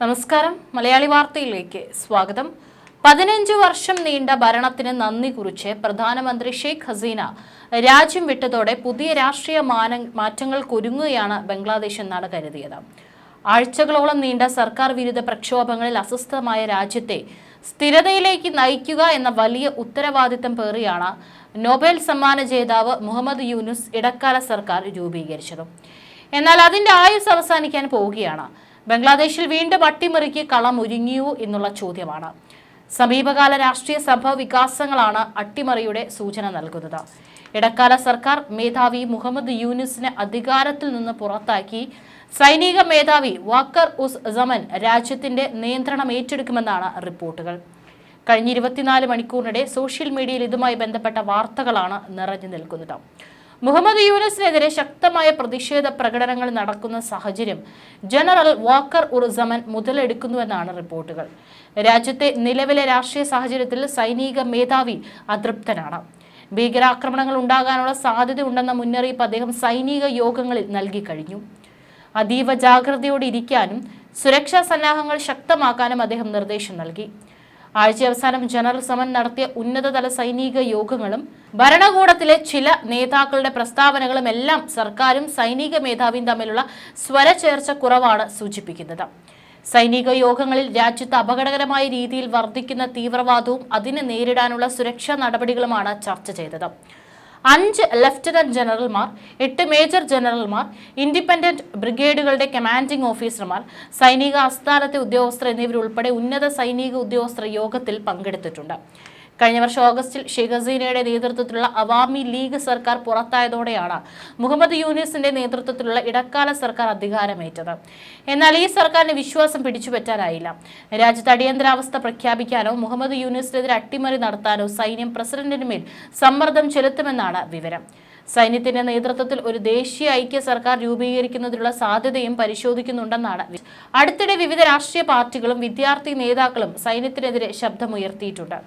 നമസ്കാരം. മലയാളി വാർത്തയിലേക്ക് സ്വാഗതം. 15 വർഷം നീണ്ട ഭരണത്തിന് നന്ദി കുറിച്ച് പ്രധാനമന്ത്രി ഷെയ്ഖ് ഹസീന രാജ്യം വിട്ടതോടെ പുതിയ രാഷ്ട്രീയ മാറ്റങ്ങൾക്കൊരുങ്ങുകയാണ് ബംഗ്ലാദേശ് എന്നാണ് കരുതിയത്. ആഴ്ചകളോളം നീണ്ട സർക്കാർ വിരുദ്ധ പ്രക്ഷോഭങ്ങളിൽ അസ്വസ്ഥമായ രാജ്യത്തെ സ്ഥിരതയിലേക്ക് നയിക്കുക എന്ന വലിയ ഉത്തരവാദിത്തം പേറിയാണ് നോബൽ സമ്മാന ജേതാവ് മുഹമ്മദ് യൂനുസ് ഇടക്കാല സർക്കാർ രൂപീകരിച്ചത്. എന്നാൽ അതിന്റെ ആയുസ് അവസാനിക്കാൻ പോവുകയാണ്. ബംഗ്ലാദേശിൽ വീണ്ടും അട്ടിമറിക്ക് കളമൊരുങ്ങിയോ എന്നുള്ള ചോദ്യമാണ്. സമീപകാല രാഷ്ട്രീയ സംഭവ വികാസങ്ങളാണ് അട്ടിമറിയുടെ സൂചന നൽകുന്നത്. ഇടക്കാല സർക്കാർ മേധാവി മുഹമ്മദ് യൂനുസിനെ അധികാരത്തിൽ നിന്ന് പുറത്താക്കി സൈനിക മേധാവി വാക്കർ ഉസ് സമൻ രാജ്യത്തിന്റെ നിയന്ത്രണം ഏറ്റെടുക്കുമെന്നാണ് റിപ്പോർട്ടുകൾ. കഴിഞ്ഞ 24 മണിക്കൂറിനിടെ സോഷ്യൽ മീഡിയയിൽ ഇതുമായി ബന്ധപ്പെട്ട വാർത്തകളാണ് നിറഞ്ഞു നിൽക്കുന്നത്. മുഹമ്മദ് യൂനുസിനെതിരെ ശക്തമായ പ്രതിഷേധ പ്രകടനങ്ങൾ നടക്കുന്ന സാഹചര്യം ജനറൽ വാക്കർ ഉർ സമൻ മുതലെടുക്കുന്നുവെന്നാണ് റിപ്പോർട്ടുകൾ. രാജ്യത്തെ നിലവിലെ രാഷ്ട്രീയ സാഹചര്യത്തിൽ സൈനിക മേധാവി അതൃപ്തനാണ്. ഭീകരാക്രമണങ്ങൾ ഉണ്ടാകാനുള്ള സാധ്യതയുണ്ടെന്ന മുന്നറിയിപ്പ് അദ്ദേഹം സൈനിക യോഗങ്ങളിൽ നൽകി കഴിഞ്ഞു. അതീവ ജാഗ്രതയോടെ ഇരിക്കാനും സുരക്ഷാ സന്നാഹങ്ങൾ ശക്തമാക്കാനും അദ്ദേഹം നിർദ്ദേശം നൽകി. ആഴ്ച അവസാനം ജനറൽ സമൻ നടത്തിയ ഉന്നതതല സൈനിക യോഗങ്ങളും ഭരണകൂടത്തിലെ ചില നേതാക്കളുടെ പ്രസ്താവനകളും എല്ലാം സർക്കാരും സൈനിക മേധാവിയും തമ്മിലുള്ള സ്വരചേർച്ച കുറവാണ് സൂചിപ്പിക്കുന്നത്. സൈനിക യോഗങ്ങളിൽ രാജ്യത്ത് അപകടകരമായ രീതിയിൽ വർദ്ധിക്കുന്ന തീവ്രവാദവും അതിനെ നേരിടാനുള്ള സുരക്ഷാ നടപടികളുമാണ് ചർച്ച ചെയ്തത്. 5 ലഫ്റ്റനന്റ് ജനറൽമാർ, 8 മേജർ ജനറൽമാർ, ഇൻഡിപെൻഡന്റ് ബ്രിഗേഡുകളുടെ കമാൻഡിംഗ് ഓഫീസർമാർ, സൈനിക ആസ്ഥാനത്തെ ഉദ്യോഗസ്ഥർ എന്നിവരുൾപ്പെടെ ഉന്നത സൈനിക ഉദ്യോഗസ്ഥർ യോഗത്തിൽ പങ്കെടുത്തിട്ടുണ്ട്. കഴിഞ്ഞ വർഷം ഓഗസ്റ്റിൽ ഷെയ്ഖ് ഹസീനയുടെ നേതൃത്വത്തിലുള്ള അവാമി ലീഗ് സർക്കാർ പുറത്തായതോടെയാണ് മുഹമ്മദ് യൂനുസിന്റെ നേതൃത്വത്തിലുള്ള ഇടക്കാല സർക്കാർ അധികാരമേറ്റത്. എന്നാൽ ഈ സർക്കാരിന് വിശ്വാസം പിടിച്ചുപറ്റാനായില്ല. രാജ്യത്ത് അടിയന്തരാവസ്ഥ പ്രഖ്യാപിക്കാനോ മുഹമ്മദ് യൂനുസിനെതിരെ അട്ടിമറി നടത്താനോ സൈന്യം പ്രസിഡന്റിനുമേൽ സമ്മർദ്ദം ചെലുത്തുമെന്നാണ് വിവരം. സൈന്യത്തിന്റെ നേതൃത്വത്തിൽ ഒരു ദേശീയ ഐക്യ സർക്കാർ രൂപീകരിക്കുന്നതിനുള്ള സാധ്യതയും പരിശോധിക്കുന്നുണ്ടെന്നാണ്. അടുത്തിടെ വിവിധ രാഷ്ട്രീയ പാർട്ടികളും വിദ്യാർത്ഥി നേതാക്കളും സൈന്യത്തിനെതിരെ ശബ്ദമുയർത്തിയിട്ടുണ്ട്.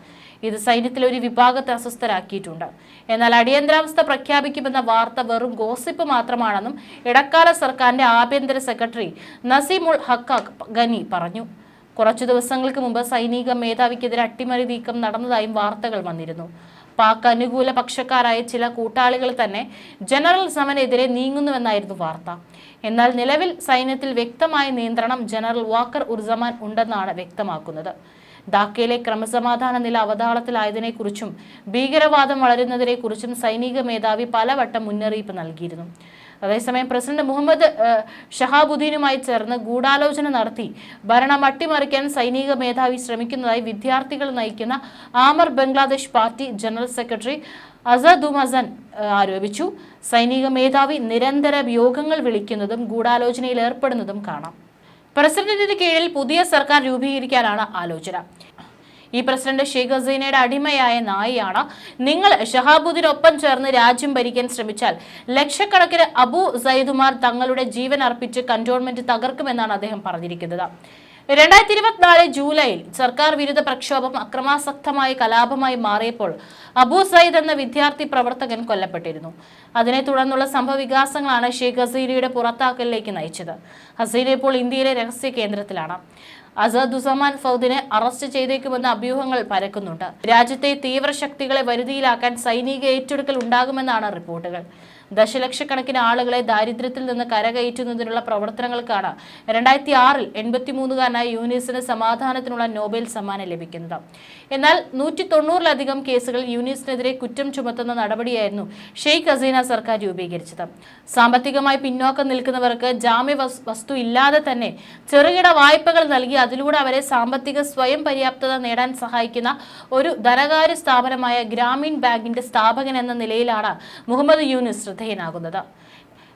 ഇത് സൈന്യത്തിലെ ഒരു വിഭാഗത്തെ അസ്വസ്ഥരാക്കിയിട്ടുണ്ട്. എന്നാൽ അടിയന്തരാവസ്ഥ പ്രഖ്യാപിക്കുമെന്ന വാർത്ത വെറും ഗോസിപ്പ് മാത്രമാണെന്നും ഇടക്കാല സർക്കാരിന്റെ ആഭ്യന്തര സെക്രട്ടറി നസീമുൾ ഹഖാഖ് ഗനി പറഞ്ഞു. കുറച്ചു ദിവസങ്ങൾക്ക് മുമ്പ് സൈനിക മേധാവിക്കെതിരെ അട്ടിമറി നീക്കം നടന്നതായും വാർത്തകൾ വന്നിരുന്നു. പാക് അനുകൂല പക്ഷക്കാരായ ചില കൂട്ടാളികൾ തന്നെ ജനറൽ സമനെതിരെ നീങ്ങുന്നുവെന്നായിരുന്നു വാർത്ത. എന്നാൽ നിലവിൽ സൈന്യത്തിൽ വ്യക്തമായ നിയന്ത്രണം ജനറൽ വാക്കർ ഉർ സമൻ ഉണ്ടെന്നാണ് വ്യക്തമാക്കുന്നത്. ധാക്കയിലെ ക്രമസമാധാന നില അവതാളത്തിലായതിനെക്കുറിച്ചും ഭീകരവാദം വളരുന്നതിനെക്കുറിച്ചും സൈനിക മേധാവി പലവട്ടം മുന്നറിയിപ്പ് നൽകിയിരുന്നു. അതേസമയം പ്രസിഡന്റ് മുഹമ്മദ് ഷഹാബുദ്ദീനുമായി ചേർന്ന് ഗൂഢാലോചന നടത്തി ഭരണം അട്ടിമറിക്കാൻ സൈനിക മേധാവി ശ്രമിക്കുന്നതായി വിദ്യാർത്ഥികൾ നയിക്കുന്ന ആമർ ബംഗ്ലാദേശ് പാർട്ടി ജനറൽ സെക്രട്ടറി അസദുമസൻ ആരോപിച്ചു. സൈനിക മേധാവി നിരന്തരം യോഗങ്ങൾ വിളിക്കുന്നതും ഗൂഢാലോചനയിൽ ഏർപ്പെടുന്നതും കാണാം. പ്രസിഡന്റിന് കീഴിൽ പുതിയ സർക്കാർ രൂപീകരിക്കാനാണ് ആലോചന. ഈ പ്രസിഡന്റ് ഷെയ്ഖ് ഹസീനയുടെ അടിമയായ നായിയാണ്. നിങ്ങൾ ഷഹാബുദ്ദീനൊപ്പം ചേർന്ന് രാജ്യം ഭരിക്കാൻ ശ്രമിച്ചാൽ ലക്ഷക്കണക്കിന് അബു സയ്യിദുമാർ തങ്ങളുടെ ജീവൻ അർപ്പിച്ച് കന്റോൺമെന്റ് തകർക്കുമെന്നാണ് അദ്ദേഹം പറഞ്ഞിരിക്കുന്നത്. 2024 ജൂലൈയിൽ സർക്കാർ വിരുദ്ധ പ്രക്ഷോഭം അക്രമാസക്തമായ കലാപമായി മാറിയപ്പോൾ അബു സയ്യിദ് എന്ന വിദ്യാർത്ഥി പ്രവർത്തകൻ കൊല്ലപ്പെട്ടിരുന്നു. അതിനെ തുടർന്നുള്ള സംഭവ വികാസങ്ങളാണ് ഷെയ്ഖ് ഹസീനയുടെ പുറത്താക്കലിലേക്ക് നയിച്ചത്. ഹസീന ഇപ്പോൾ ഇന്ത്യയിലെ രഹസ്യ കേന്ദ്രത്തിലാണ്. അസദുസമാൻ ഫൗദിനെ അറസ്റ്റ് ചെയ്തേക്കുമെന്ന അഭ്യൂഹങ്ങൾ പരക്കുന്നുണ്ട്. രാജ്യത്തെ തീവ്രശക്തികളെ വരുതിയിലാക്കാൻ സൈനിക ഏറ്റെടുക്കൽ ഉണ്ടാകുമെന്നാണ് റിപ്പോർട്ടുകൾ. ദശലക്ഷക്കണക്കിന് ആളുകളെ ദാരിദ്ര്യത്തിൽ നിന്ന് കരകയറ്റുന്നതിനുള്ള പ്രവർത്തനങ്ങൾക്കാണ് 2006-ൽ 83-കാരനായ യൂനുസിന് സമാധാനത്തിനുള്ള നോബൽ സമ്മാനം ലഭിക്കുന്നത്. എന്നാൽ 190-ലധികം കേസുകൾ യൂനുസിനെതിരെ കുറ്റം ചുമത്തുന്ന നടപടിയായിരുന്നു ഷെയ്ഖ് ഹസീന സർക്കാർ രൂപീകരിച്ചത്. സാമ്പത്തികമായി പിന്നോക്കം നിൽക്കുന്നവർക്ക് ജാമ്യ വസ്തു ഇല്ലാതെ തന്നെ ചെറുകിട വായ്പകൾ നൽകി അതിലൂടെ അവരെ സാമ്പത്തിക സ്വയം പര്യാപ്തത നേടാൻ സഹായിക്കുന്ന ഒരു ധനകാര്യ സ്ഥാപനമായ ഗ്രാമീൺ ബാങ്കിന്റെ സ്ഥാപകൻ എന്ന നിലയിലാണ് മുഹമ്മദ് യൂനുസ് ശ്രദ്ധേയനാകുന്നത്.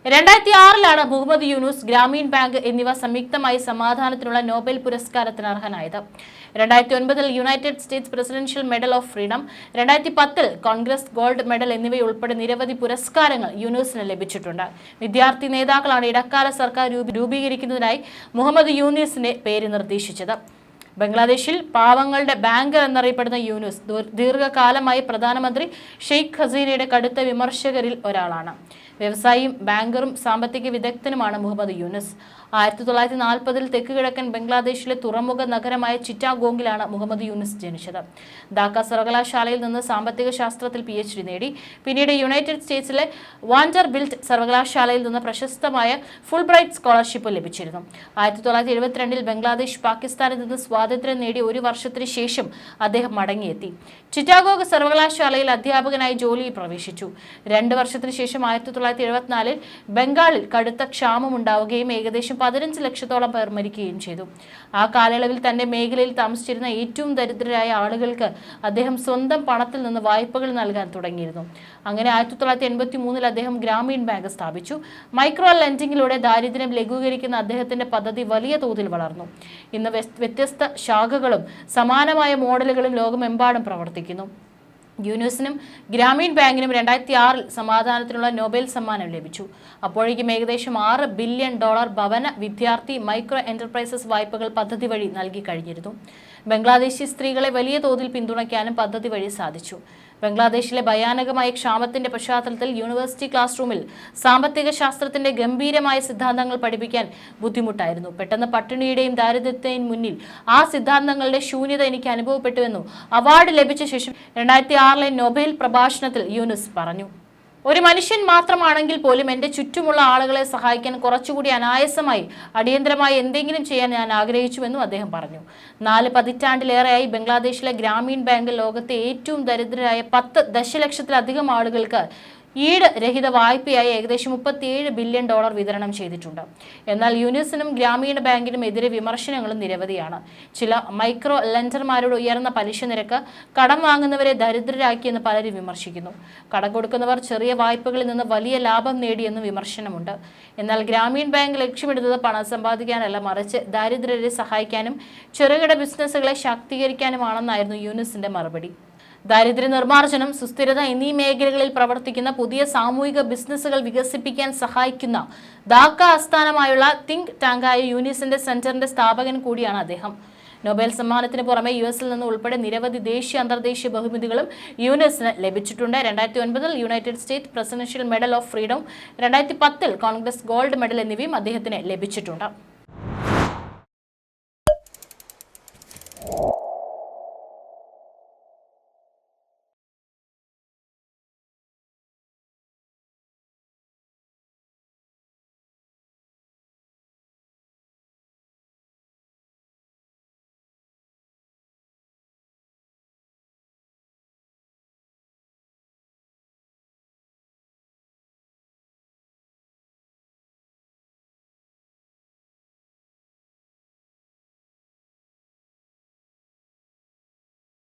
2006-ലാണ് മുഹമ്മദ് യൂനുസ്, ഗ്രാമീൺ ബാങ്ക് എന്നിവ സംയുക്തമായി സമാധാനത്തിനുള്ള നോബൽ പുരസ്കാരത്തിന് അർഹനായത്. 2009-ൽ United States Presidential Medal of Freedom, 2010-ൽ കോൺഗ്രസ് ഗോൾഡ് മെഡൽ എന്നിവയുൾപ്പെടെ നിരവധി പുരസ്കാരങ്ങൾ യൂനുസിന് ലഭിച്ചിട്ടുണ്ട്. വിദ്യാർത്ഥി നേതാക്കളാണ് ഇടക്കാല സർക്കാർ രൂപീകരിക്കുന്നതിനായി മുഹമ്മദ് യൂനുസിന്റെ പേര് നിർദ്ദേശിച്ചത്. ബംഗ്ലാദേശിൽ പാവങ്ങളുടെ ബാങ്കർ എന്നറിയപ്പെടുന്ന യൂനുസ് ദീർഘകാലമായി പ്രധാനമന്ത്രി ഷെയ്ഖ് ഹസീനയുടെ കടുത്ത വിമർശകരിൽ ഒരാളാണ്. വ്യവസായിയും ബാങ്കറും സാമ്പത്തിക വിദഗ്ധനുമാണ് മുഹമ്മദ് യൂനുസ്. 1940-ൽ തെക്ക് കിഴക്കൻ ബംഗ്ലാദേശിലെ തുറമുഖ നഗരമായ ചിറ്റാഗോങ്ങിലാണ് മുഹമ്മദ് യൂനുസ് ജനിച്ചത്. ധാക്ക സർവകലാശാലയിൽ നിന്ന് സാമ്പത്തിക ശാസ്ത്രത്തിൽ PhD നേടി. പിന്നീട് യുണൈറ്റഡ് സ്റ്റേറ്റ്സിലെ വാൻഡർബിൽറ്റ് സർവകലാശാലയിൽ നിന്ന് പ്രശസ്തമായ ഫുൾബ്രൈറ്റ് സ്കോളർഷിപ്പ് ലഭിച്ചിരുന്നു. 1972-ൽ ബംഗ്ലാദേശ് പാകിസ്ഥാനിൽ നിന്ന് സ്വാതന്ത്ര്യം നേടി ഒരു വർഷത്തിന് ശേഷം അദ്ദേഹം മടങ്ങിയെത്തി. ചിറ്റാഗോഗ് സർവകലാശാലയിൽ അധ്യാപകനായി ജോലിയിൽ പ്രവേശിച്ചു. 2 വർഷത്തിന് ശേഷം 1974-ൽ ബംഗാളിൽ കടുത്ത ക്ഷാമമുണ്ടാവുകയും ഏകദേശം 15 ലക്ഷത്തോളം പേർ മരിക്കുകയും ചെയ്തു. ആ കാലയളവിൽ തന്റെ മേഖലയിൽ താമസിച്ചിരുന്ന ഏറ്റവും ദരിദ്രരായ ആളുകൾക്ക് അദ്ദേഹം സ്വന്തം പണത്തിൽ നിന്ന് വായ്പകൾ നൽകാൻ തുടങ്ങിയിരുന്നു. അങ്ങനെ 1983-ൽ അദ്ദേഹം ഗ്രാമീൺ ബാങ്ക് സ്ഥാപിച്ചു. മൈക്രോ ലെൻഡിങ്ങിലൂടെ ദാരിദ്ര്യം ലഘൂകരിക്കുന്ന അദ്ദേഹത്തിന്റെ പദ്ധതി വലിയ തോതിൽ വളർന്നു. ഇന്ന് വ്യത്യസ്ത ശാഖകളും സമാനമായ മോഡലുകളും ലോകമെമ്പാടും പ്രവർത്തിക്കുന്നു. യൂനുസിനും ഗ്രാമീൺ ബാങ്കിനും 2006-ൽ സമാധാനത്തിനുള്ള നോബൽ സമ്മാനം ലഭിച്ചു. അപ്പോഴേക്കും ഏകദേശം $6 ബില്യൺ ഭവന, വിദ്യാർത്ഥി, മൈക്രോ എന്റർപ്രൈസസ് വായ്പകൾ പദ്ധതി വഴി നൽകി കഴിഞ്ഞിരുന്നു. ബംഗ്ലാദേശി സ്ത്രീകളെ വലിയ തോതിൽ പിന്തുണയ്ക്കാനും പദ്ധതി വഴി സാധിച്ചു. ബംഗ്ലാദേശിലെ ഭയാനകമായ ക്ഷാമത്തിന്റെ പശ്ചാത്തലത്തിൽ യൂണിവേഴ്സിറ്റി ക്ലാസ് റൂമിൽ സാമ്പത്തിക ശാസ്ത്രത്തിന്റെ ഗംഭീരമായ സിദ്ധാന്തങ്ങൾ പഠിപ്പിക്കാൻ ബുദ്ധിമുട്ടായിരുന്നു. പെട്ടെന്ന് പട്ടിണിയുടെയും ദാരിദ്ര്യത്തിന്റെയും മുന്നിൽ ആ സിദ്ധാന്തങ്ങളുടെ ശൂന്യത എനിക്ക് അനുഭവപ്പെട്ടുവെന്നും അവാർഡ് ലഭിച്ച ശേഷം 2006-ലെ നൊബേൽ പ്രഭാഷണത്തിൽ യൂനുസ് പറഞ്ഞു. ഒരു മനുഷ്യൻ മാത്രമാണെങ്കിൽ പോലും എൻ്റെ ചുറ്റുമുള്ള ആളുകളെ സഹായിക്കാൻ കുറച്ചുകൂടി അനായാസമായി അടിയന്തരമായി എന്തെങ്കിലും ചെയ്യാൻ ഞാൻ ആഗ്രഹിച്ചുവെന്നും അദ്ദേഹം പറഞ്ഞു. 4 പതിറ്റാണ്ടിലേറെയായി ബംഗ്ലാദേശിലെ ഗ്രാമീൺ ബാങ്ക് ലോകത്തെ ഏറ്റവും ദരിദ്രരായ 10 ദശലക്ഷത്തിലധികം ആളുകൾക്ക് ഈട് രഹിത വായ്പയായി ഏകദേശം $37 ബില്യൺ വിതരണം ചെയ്തിട്ടുണ്ട്. എന്നാൽ യൂനുസിനും ഗ്രാമീണ ബാങ്കിനും എതിരെ വിമർശനങ്ങളും നിരവധിയാണ്. ചില മൈക്രോ ലെൻഡർമാരുടെ ഉയർന്ന പലിശ നിരക്ക് കടം വാങ്ങുന്നവരെ ദരിദ്രരാക്കിയെന്ന് പലരും വിമർശിക്കുന്നു. കടം കൊടുക്കുന്നവർ ചെറിയ വായ്പകളിൽ നിന്ന് വലിയ ലാഭം നേടിയെന്ന് വിമർശനമുണ്ട്. എന്നാൽ ഗ്രാമീൺ ബാങ്ക് ലക്ഷ്യമിടുന്നത് പണം സമ്പാദിക്കാനല്ല, മറിച്ച് ദരിദ്രരെ സഹായിക്കാനും ചെറുകിട ബിസിനസ്സുകളെ ശാക്തീകരിക്കാനുമാണെന്നായിരുന്നു യൂനുസിന്റെ മറുപടി. ദാരിദ്ര്യ നിർമ്മാർജ്ജനം, സുസ്ഥിരത എന്നീ മേഖലകളിൽ പ്രവർത്തിക്കുന്ന പുതിയ സാമൂഹിക ബിസിനസ്സുകൾ വികസിപ്പിക്കാൻ സഹായിക്കുന്ന ധാക്ക ആസ്ഥാനമായുള്ള തിങ്ക് ടാങ്കായ യൂനിസിന്റെ സെന്ററിന്റെ സ്ഥാപകൻ കൂടിയാണ് അദ്ദേഹം. നൊബേൽ സമ്മാനത്തിന് പുറമെ US-ൽ നിന്ന് ഉൾപ്പെടെ നിരവധി ദേശീയ അന്തർദേശീയ ബഹുമതികളും യൂനുസിന് ലഭിച്ചിട്ടുണ്ട്. 2009-ൽ United States Presidential Medal of Freedom, 2010-ൽ കോൺഗ്രസ് ഗോൾഡ് മെഡൽ എന്നിവയും അദ്ദേഹത്തിന് ലഭിച്ചിട്ടുണ്ട്.